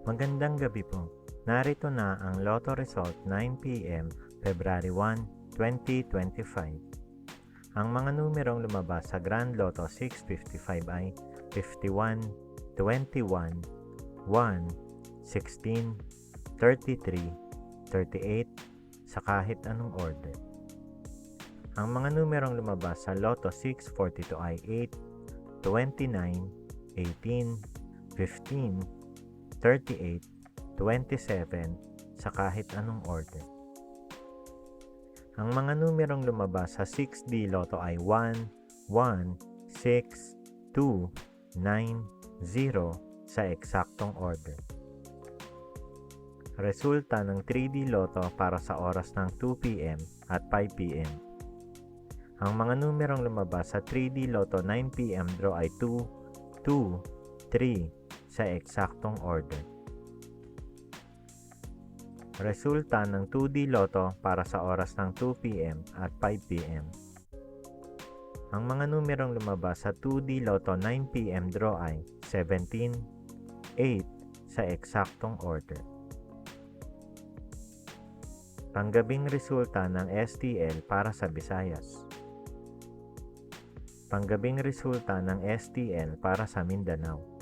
Magandang gabi po. Narito na ang Lotto Result 9 p.m. February 1, 2025. Ang mga numerong lumabas sa Grand Lotto 655 ay 51, 21, 1, 16, 33, 38 sa kahit anong order. Ang mga numerong lumabas sa Lotto 642 ay 8, 29, 18, 15, 38, 27 sa kahit anong order. Ang mga numerong lumabas sa 6D Lotto ay 1, 1, 6, 2, 9, 0 sa eksaktong order. Resulta ng 3D Lotto para sa oras ng 2 p.m. at 5 p.m. Ang mga numerong lumabas sa 3D Lotto 9 p.m. draw ay 2, 2, 3 sa eksaktong order. Resulta ng 2D Lotto para sa oras ng 2 p.m. at 5 p.m. Ang mga numerong lumabas sa 2D Lotto 9 p.m. draw ay 17, 8 sa eksaktong order. Panggabing resulta ng STL para sa Visayas. Panggabing resulta ng STL para sa Mindanao.